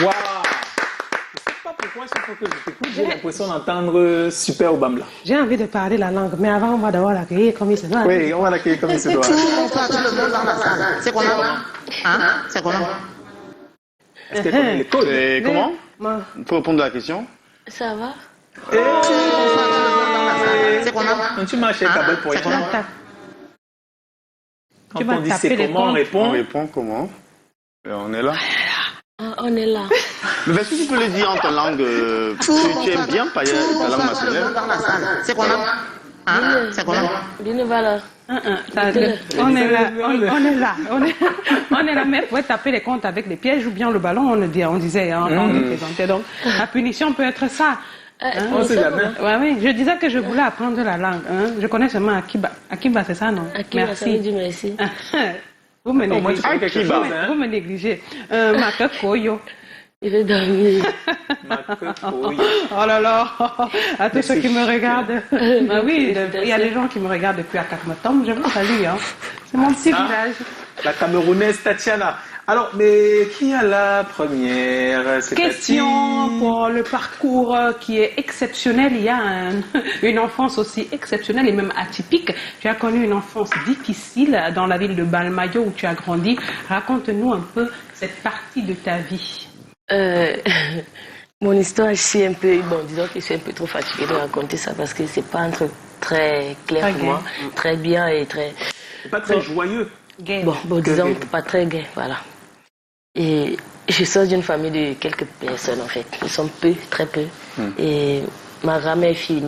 Waouh! Je sais pas pourquoi, chaque fois que je t'écoute, j'ai l'impression d'entendre Super Obamla. J'ai envie de parler la langue, mais avant, on va d'abord l'accueillir comme il se doit. Oui, on va l'accueillir comme il se doit. C'est quoi là? Hein? C'est quoi là? Est-ce qu'elle connaît les codes? Et comment? Il faut répondre à la question. Ça va? C'est quoi là? Quand tu marches avec Kabel pour répondre, quand on dit c'est comment, on répond. On répond comment? On est là. On est là. Mais est-ce que tu peux le dire en ta langue? Tu aimes bien parler ta langue maternelle? C'est quoi là? Hein? C'est quoi là? Bien, voilà. On est là, on est là, mais pour taper les comptes avec les pièges ou bien le ballon, on disait, on représentait. Donc, la punition peut être ça. On sait jamais. Oui, je disais que je voulais apprendre la langue. Je connais seulement Akiba. Akiba, c'est ça, non? Akiba, ça veut dire merci. Vous me négligez. Vous me négligez. Maka Koyo. Il est dormir. Oh là là, à tous ceux qui me regardent. Ah oui, il y a des gens qui me regardent depuis à Katmatom. Je vous salue. C'est mon petit village. La Camerounaise Tatiana. Alors, mais qui a la première? Question pour le parcours qui est exceptionnel. Il y a une enfance aussi exceptionnelle et même atypique. Tu as connu une enfance difficile dans la ville de Balmayo où tu as grandi. Raconte-nous un peu cette partie de ta vie. Mon histoire, je suis un peu... Bon, disons que je suis un peu trop fatiguée de raconter ça parce que c'est pas un truc très clair pour moi. Très bien et très... C'est pas très joyeux. Bon, disons pas très gai, voilà. Et je sors d'une famille de quelques personnes, en fait. Ils sont peu, très peu. Et ma grand-mère est fille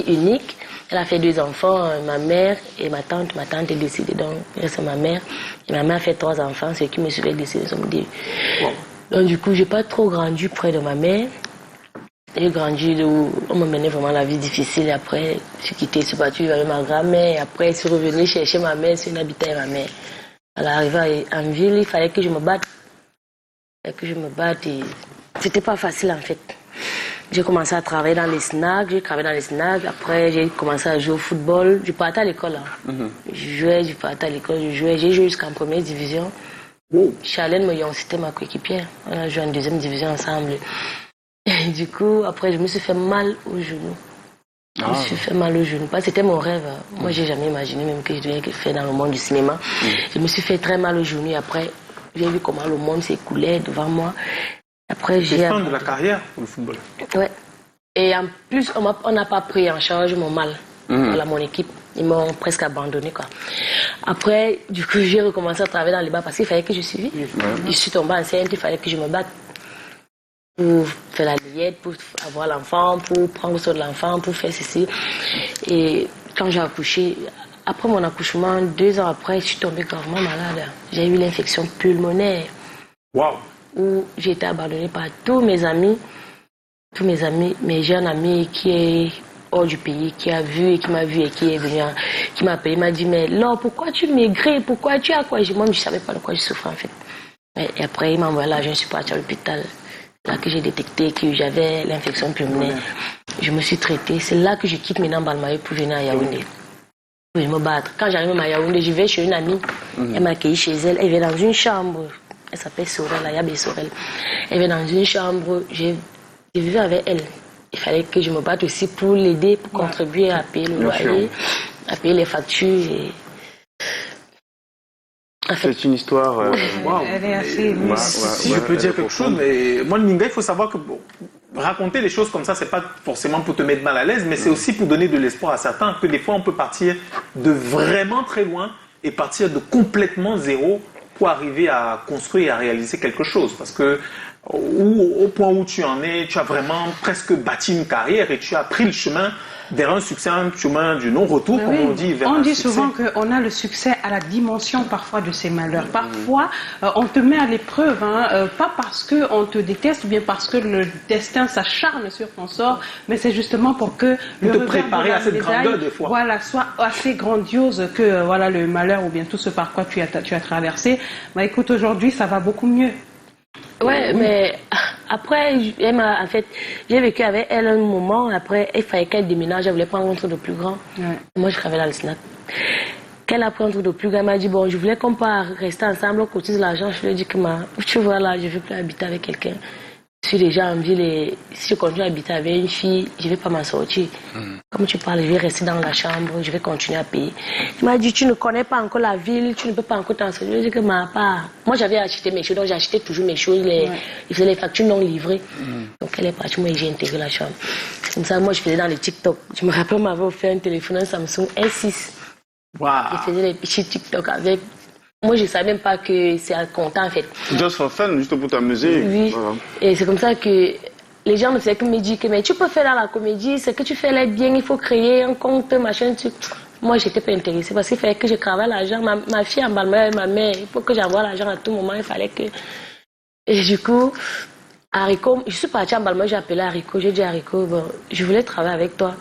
unique. Elle a fait 2 enfants, ma mère et ma tante. Ma tante est décédée, donc il reste ma mère. Et ma mère a fait 3 enfants, ceux qui me suivaient décédés sont 2. Donc du coup, j'ai pas trop grandi près de ma mère. J'ai grandi où on me menait vraiment la vie difficile. Et après, je suis quittée, je suis battue avec ma grand-mère. Et après, je suis revenue chercher ma mère, c'est une habitante à ma mère. Elle est arrivée en ville, il fallait que je me batte. Et c'était pas facile en fait. J'ai commencé à travailler dans les snacks, après j'ai commencé à jouer au football. Je partais à l'école. Je partais à l'école, j'ai joué jusqu'en première division. Charlène Moyon, c'était ma coéquipière. On a joué en 2e division ensemble. Et du coup, après, je me suis fait mal au genou. Parce que c'était mon rêve. Moi, j'ai jamais imaginé même que je devais faire dans le monde du cinéma. Je me suis fait très mal au genou. Et après, j'ai vu comment le monde s'écoulait devant moi. Après, j'ai... C'est fin de la carrière pour le football. Ouais. Et en plus, on n'a pas pris en charge mon mal. Voilà, mon équipe. Ils m'ont presque abandonné, quoi. Après, du coup, j'ai recommencé à travailler dans les bars parce qu'il fallait que je suive. Je suis tombée enceinte, il fallait que je me batte pour faire la liette, pour avoir l'enfant, pour prendre soin de l'enfant, pour faire ceci. Et quand j'ai accouché, après mon accouchement, 2 ans après, je suis tombée gravement malade. J'ai eu l'infection pulmonaire. Waouh! Où j'ai été abandonnée par tous mes amis, mes jeunes amis qui est hors du pays, qui a vu et qui m'a vu et qui est venu, qui m'a appelé, m'a dit, mais Laure, pourquoi tu maigris? Pourquoi tu as quoi? Moi, je ne savais pas de quoi je souffrais en fait. Et après, il m'a envoyé là, je suis partie à l'hôpital. Là que j'ai détecté que j'avais l'infection pulmonaire. Je me suis traitée. C'est là que je quitte maintenant Balmayo pour venir à Yaoundé. Pour me battre. Quand j'arrive à Yaoundé, je vais chez une amie. Elle m'a accueillie chez elle. Elle vient dans une chambre. Elle s'appelle Sorel, Ayabé Sorel. Elle vient dans une chambre. Je vivais avec elle. Il fallait que je me batte aussi pour l'aider, pour contribuer à payer le loyer, à payer les factures. C'est une histoire... Elle est assez... Si je peux dire quelque chose, mais moi, le Ninga, il faut savoir que raconter les choses comme ça, c'est pas forcément pour te mettre mal à l'aise, mais c'est aussi pour donner de l'espoir à certains, que des fois, on peut partir de vraiment très loin et partir de complètement zéro pour arriver à construire et à réaliser quelque chose. Parce que au point où tu en es, tu as vraiment presque bâti une carrière et tu as pris le chemin vers un succès, un chemin du non-retour, comme on dit. On dit souvent qu'on a le succès à la dimension parfois de ses malheurs. Parfois, on te met à l'épreuve, pas parce qu'on te déteste ou bien parce que le destin s'acharne sur ton sort, mais c'est justement pour que le préparer à cette grandeur des fois. Voilà, soit assez grandiose que voilà, le malheur ou bien tout ce par quoi tu as traversé. Bah, écoute, aujourd'hui, ça va beaucoup mieux. Ouais, mais après, en fait, j'ai vécu avec elle un moment. Après, il fallait qu'elle déménage. Elle voulait prendre un truc de plus grand. Moi, je travaillais dans le snack. qu'elle a pris un truc de plus grand, elle m'a dit, bon, je voulais qu'on part rester ensemble, on cotise l'argent. Je lui ai dit que, tu vois là, je ne veux plus habiter avec quelqu'un. Je suis déjà en ville et si je continue à habiter avec une fille, je ne vais pas m'en sortir. Comme tu parles, je vais rester dans la chambre, je vais continuer à payer. Il m'a dit, tu ne connais pas encore la ville, tu ne peux pas encore t'en sortir. Je lui ai dit que moi j'avais acheté mes choses, donc j'achetais toujours mes choses, il faisait les factures non livrées. Donc elle est partie, moi j'ai intégré la chambre. Comme ça, moi je faisais dans les TikTok. Je me rappelle, on m'avait offert un téléphone, un Samsung S6. Wow. Je faisais les petits TikTok avec. Moi, je ne savais même pas que c'est un content, en fait. Just for fun, juste pour t'amuser. Oui. Voilà. Et c'est comme ça que les gens ne faisaient que me dire que mais tu peux faire dans la comédie, c'est que tu fais l'aide bien, il faut créer un compte, machin. Moi, je n'étais pas intéressée parce qu'il fallait que je travaille l'argent. Ma fille en Balmain, ma mère, il faut que j'envoie l'argent à tout moment. Il fallait que. Et du coup, Haricot, je suis partie en Balmain, j'ai appelé Haricot. J'ai dit à Haricot, bon, je voulais travailler avec toi.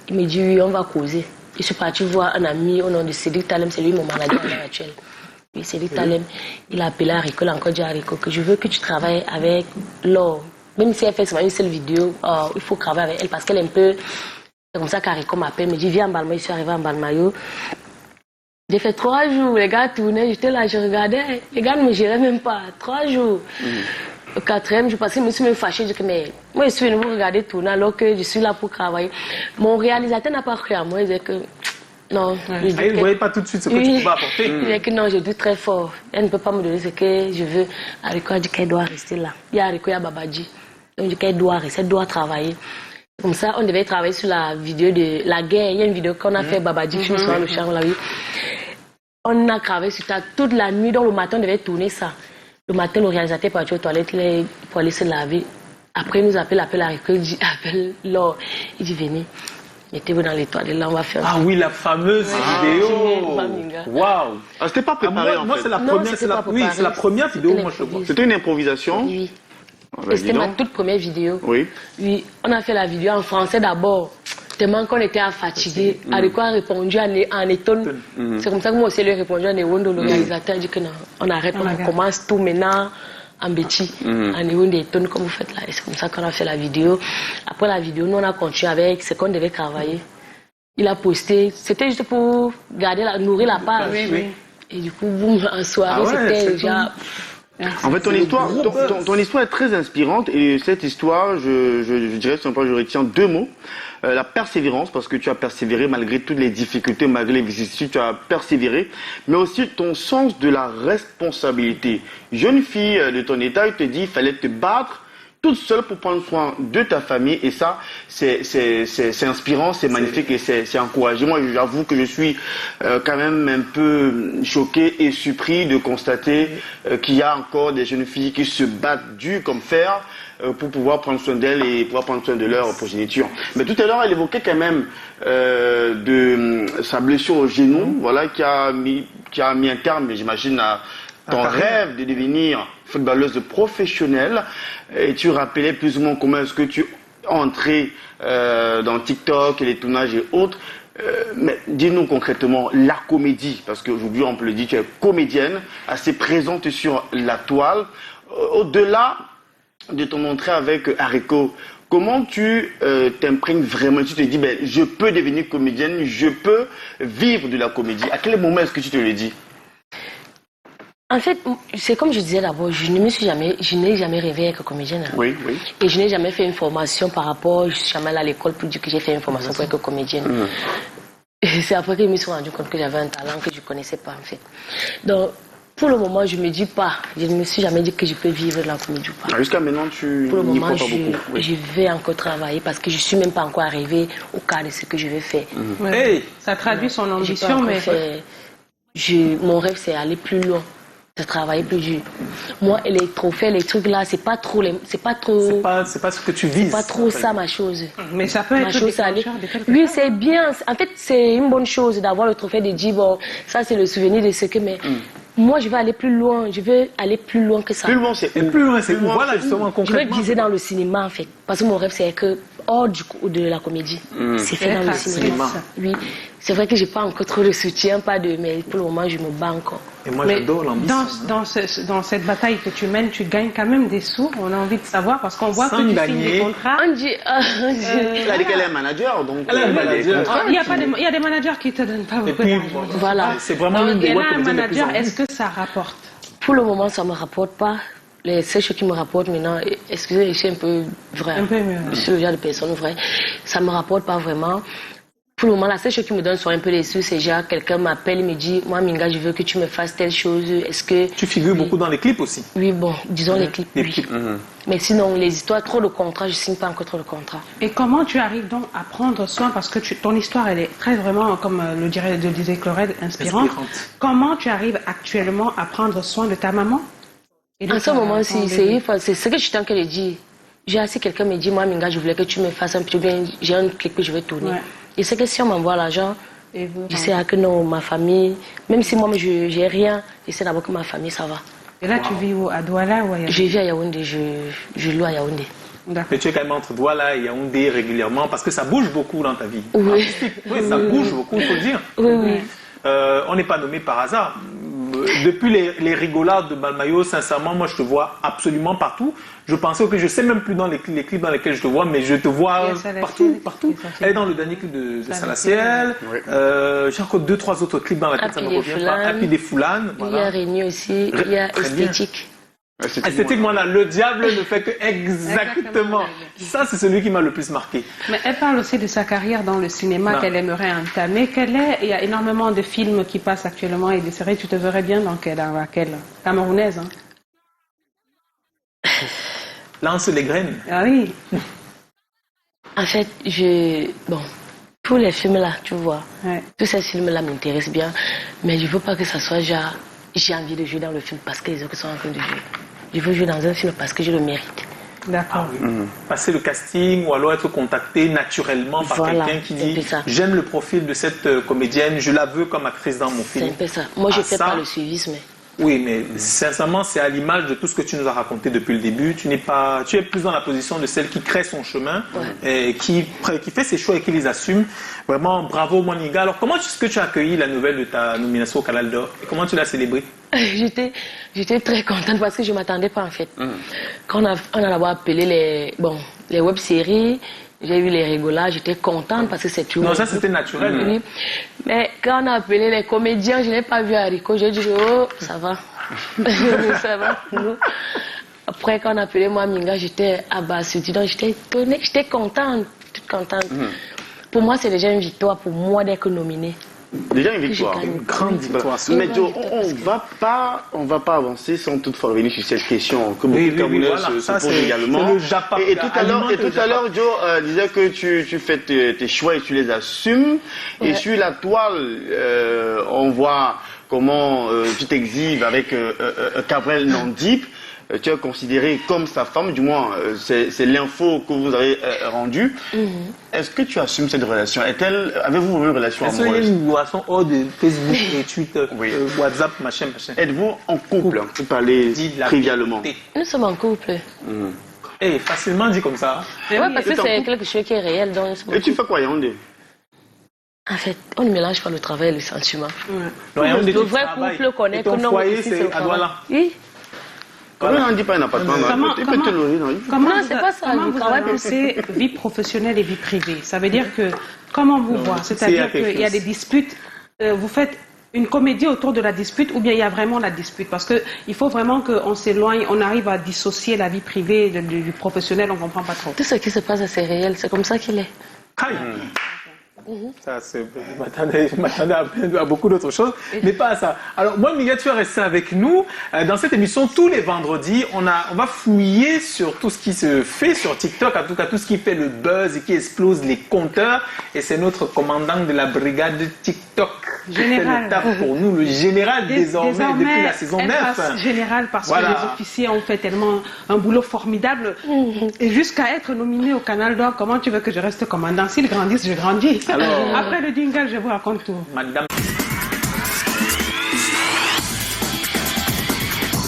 Il me dit oui, on va causer. Je suis partie voir un ami au nom de Cédric Talem, c'est lui mon manager à l'heure actuelle. Oui, Cédric Talem, il a appelé Haricot, il a encore dit à Haricot que je veux que tu travailles avec Laure. Même si elle fait seulement une seule vidéo, il faut travailler avec elle parce qu'elle est un peu. C'est comme ça qu'Haricot m'appelle, me dit viens en Balmayo, je suis arrivée en Balmayo. J'ai fait 3 jours, les gars tournaient, j'étais là, je regardais, les gars ne me géraient même pas, 3 jours. Le 4e jour, parce que je me suis même fâchée, je dis que mais moi je suis venu vous regarder tourner alors que je suis là pour travailler. Mon réalisateur n'a pas cru à moi, il disait que non. Il ne voyait pas tout de suite ce que tu pouvais apporter. Il disait que non, je dis très fort. Elle ne peut pas me donner ce que je veux. Haricot a dit qu'elle doit rester là. Il y a Haricot, il y a Babadji. Donc, dit qu'elle doit rester, elle doit travailler. Comme ça, on devait travailler sur la vidéo de la guerre. Il y a une vidéo qu'on a fait, Babadji, je me souviens, le chant, on l'a vu. On a travaillé sur ça toute la nuit, donc le matin, on devait tourner ça. Le matin, le réalisateur est parti aux toilettes pour aller se laver. Après, il nous appelle Haricot, il dit, appelle Laure. Il dit, venez, mettez-vous dans les toilettes, là, on va faire ça. Ah oui, la fameuse vidéo. Waouh. Ah, c'était pas préparé en moi, fait. c'est la Non, première, c'était c'est la, pas oui, préparé. c'est la première vidéo, C'était moi, je vois. C'était une improvisation. Oui. Ah, bah, Et c'était dis ma donc. toute première vidéo. Oui. Oui, on a fait la vidéo en français d'abord. Tellement qu'on était fatigué. Haricot a répondu en étonne. C'est comme ça que moi aussi, lui ai répondu en éwondo. Le réalisateur a dit que non, on arrête, on commence tout maintenant en bêtis, en éwondo étonne comme vous faites là. Et c'est comme ça qu'on a fait la vidéo. Après la vidéo, nous on a continué avec ce qu'on devait travailler. Il a posté, c'était juste pour nourrir la page. Oui. Et du coup, boum, en soirée, c'était déjà. En fait, ton histoire est très inspirante et cette histoire, je dirais simplement, je retiens 2 mots. La persévérance, parce que tu as persévéré malgré toutes les difficultés, malgré les vicissitudes, tu as persévéré, mais aussi ton sens de la responsabilité. Jeune fille de ton état, il te dit, il fallait te battre toute seule pour prendre soin de ta famille et ça, c'est inspirant, c'est magnifique et c'est encourageant. Moi, j'avoue que je suis quand même un peu choqué et surpris de constater qu'il y a encore des jeunes filles qui se battent dur comme fer pour pouvoir prendre soin d'elles et pouvoir prendre soin de leur progéniture. Mais tout à l'heure, elle évoquait quand même de sa blessure au genou, voilà, qui a mis un terme, j'imagine, à ton rêve de devenir footballeuse professionnelle. Et tu rappelais plus ou moins comment est-ce que tu es entrée dans TikTok et les tournages et autres. Mais dis-nous concrètement la comédie, parce qu'aujourd'hui on peut le dire, tu es comédienne, assez présente sur la toile. Au-delà de ton entrée avec Haricot, comment tu t'imprègnes vraiment? Tu te dis, ben, je peux devenir comédienne, je peux vivre de la comédie. À quel moment est-ce que tu te le dis? En fait, c'est comme je disais d'abord, je n'ai jamais rêvé être comédienne. Hein. Oui. Et je n'ai jamais fait une formation par rapport, je suis jamais allée à l'école pour dire que j'ai fait une formation pour être comédienne. Et c'est après que je me suis rendu compte que j'avais un talent que je ne connaissais pas en fait. Donc, pour le moment, je ne me dis pas, je ne me suis jamais dit que je peux vivre de la comédie ou pas. Jusqu'à maintenant, tu pour le n'y moment, crois pas beaucoup. Oui. je vais encore travailler parce que je ne suis même pas encore arrivée au cas de ce que je vais faire. Hey. Ça traduit son J'ai pas ambition, encore mais fait- mon rêve, c'est aller plus loin. De travailler plus dur. Moi, et les trophées, les trucs là, c'est pas trop C'est pas ce que tu vises. C'est pas trop ça ma chose. mais ça peut Ma être chose, ça allait. déclencheur de quelque Oui, chose. c'est bien. En fait, c'est une bonne chose d'avoir le trophée de dire bon, ça c'est le souvenir de ce que. Mais moi, je vais aller plus loin. Je veux aller plus loin que ça. Plus loin, c'est Et où? plus loin, c'est où? Voilà, c'est justement, Je veux concrètement. viser dans le cinéma en fait, parce que mon rêve c'est que hors de la comédie, c'est fait dans le cinéma. Oui, c'est vrai que j'ai pas encore trop de soutien, mais pour le moment je me bats encore. Et moi, Mais j'adore l'ambition. dans cette bataille que tu mènes, tu gagnes quand même des sous. On a envie de savoir parce qu'on voit Sans que tu gagner. signes des contrats. On dit, Elle a dit qu'elle est un manager, donc... Elle est un manager. Il y a des managers qui te donnent pas Et beaucoup puis, d'argent. Voilà. c'est vraiment l'une Et des là, voix un comédiennes les plus manager, en vue. est-ce que ça rapporte? pour le moment, ça ne me rapporte pas. Les seules choses qui me rapportent maintenant, excusez, je suis un peu vrai. Un peu mieux. Je suis le genre de personne vraie. Ça ne me rapporte pas vraiment. Pour le moment, la seule chose qui me donne soit un peu les sous, c'est genre quelqu'un m'appelle et me dit, moi Minga, je veux que tu me fasses telle chose. Est-ce que... Tu figures beaucoup dans les clips aussi. Oui, bon, disons les clips. Les Oui. clips. Mais sinon, les histoires, trop de contrats, je ne signe pas encore trop de contrats. Et comment tu arrives donc à prendre soin, parce que ton histoire, elle est très vraiment, comme le disait Chlorel, inspirante. Comment tu arrives actuellement à prendre soin de ta maman? Et de En ce ta- moment, ton c'est bébé? ce que je suis en train de dire. J'ai assez quelqu'un me dit, moi Minga, je voulais que tu me fasses un petit bien, j'ai un clip que je vais tourner. Ouais. Et c'est que si on m'envoie l'argent, Et vous, je sais que non, ma famille, même si moi je n'ai rien, je sais d'abord que ma famille, ça va. Et là, tu vis où? À Douala ou à Yaoundé? Je vis à Yaoundé, je loue à Yaoundé. D'accord. Mais tu es quand même entre Douala et Yaoundé régulièrement parce que ça bouge beaucoup dans ta vie. Oui. Oui, ça bouge beaucoup, il faut le dire. Oui, oui. On n'est pas nommé par hasard. Depuis les rigolades de Balmayo, sincèrement, moi je te vois absolument partout. Je pensais que je sais même plus dans les clips dans lesquels je te vois, mais je te vois Il y a Salatiel partout, qui partout. est sorti. Elle est dans le dernier clip de Salatiel. Salatiel. Oui. J'ai encore 2-3 autres clips dans lesquels ça me Happy revient des pas. Foulanes. Happy des Foulanes. Il y a Voilà. Réunion aussi, il y a Très bien. Esthétique. Esthétiquement, là, le diable ne fait que exactement. Exactement. Ça, c'est celui qui m'a le plus marqué. Mais elle parle aussi de sa carrière dans le cinéma Non. qu'elle aimerait entamer. Il y a énormément de films qui passent actuellement et des séries. Tu te verrais bien dans laquelle? Camerounaise, hein? Lance les graines. Ah oui. En fait, bon, tous les films là, tu vois, Ouais. tous ces films là m'intéressent bien, mais je veux pas que ça soit genre, j'ai envie de jouer dans le film parce que les autres sont en train de jouer. Je veux jouer dans un film parce que je le mérite. D'accord. Passer le casting ou alors être contacté naturellement par Voilà, quelqu'un qui c'est un dit peu ça. j'aime le profil de cette comédienne, je la veux comme actrice dans mon C'est film. un peu ça. Moi, je Ah, fais ça, pas le suivisme. Oui, mais sincèrement, c'est à l'image de tout ce que tu nous as raconté depuis le début. Tu es plus dans la position de celle qui crée son chemin, et qui fait ses choix et qui les assume. Vraiment, bravo Moninga. Alors, comment est-ce que tu as accueilli la nouvelle de ta nomination au Canal d'Or et comment tu l'as célébrée? J'étais très contente parce que je ne m'attendais pas en fait. Quand on a d'abord appelé les web-séries, j'ai eu les rigolages, j'étais contente parce que c'est tout. Non, ça c'était naturel. Oui. Mais quand on a appelé les comédiens, je n'ai pas vu Haricot, j'ai dit oh, ça va. Ça va. Après, quand on a appelé moi Minga, j'étais abasourdie, donc j'étais étonnée, j'étais contente, toute contente. Pour moi, c'est déjà une victoire pour moi d'être nominée. Déjà une victoire. J'ai gagné. Une grande victoire. Mais Joe, on va pas avancer sans toutefois revenir sur cette question que beaucoup Oui, de Camerounais voilà. se Ça, posent c'est également. le Japa. Et tout à l'heure, Joe disait que tu fais tes choix et tu les assumes. Et Ouais. sur la toile, on voit comment tu t'exhibes avec Cabrel Nandip. Tu es considéré comme sa femme, du moins c'est l'info que vous avez rendue. Est-ce que tu assumes cette relation? Avez-vous une relation Est-ce qu'il y a amoureuse? une relation hors de Facebook et Twitter, Oui. WhatsApp, machin? Êtes-vous en couple? Pour parler Dis la trivialement. vérité. Nous sommes en couple. Eh, facilement dit comme ça. Mais Ouais, oui, parce que et ton c'est couple? quelque chose qui est réel. Donc, Et tu fais quoi, Yaoundé? en fait, on ne mélange pas le travail et le sentiment. Non, Yaoundé, Le tu vrai travailles. couple connaît Et ton que non, foyer, ici, c'est le à travail. Douala. Oui. Comment on dit pas un appartement? Comment- Il peut te loger, non? Comment Non, vous, c'est pas ça, comment je vous travaille annoncez vie professionnelle et vie privée? Ça veut dire que, comment vous voit? c'est C'est-à-dire quelque qu'il y a chose. des disputes, vous faites une comédie autour de la dispute ou bien il y a vraiment la dispute? Parce qu'il faut vraiment qu'on s'éloigne, on arrive à dissocier la vie privée du professionnel, on ne comprend pas trop. Tout ce qui se passe, c'est réel. C'est comme ça qu'il est. Aïe. Ça, je m'attendais à beaucoup d'autres choses, mais pas à ça. Alors, moi, Miguel, tu es resté avec nous. Dans cette émission, tous les vendredis, on va fouiller sur tout ce qui se fait sur TikTok, en tout cas tout ce qui fait le buzz et qui explose les compteurs. Et c'est notre commandant de la brigade TikTok qui fait Général. le taf pour nous, le général désormais depuis la saison elle 9. passe général parce Voilà. que les officiers ont fait tellement un boulot formidable. Et jusqu'à être nominé au Canal d'Or, comment tu veux que je reste commandant? S'ils grandissent, je grandis. Alors- Après le jingle, je vous raconte tout. Madame.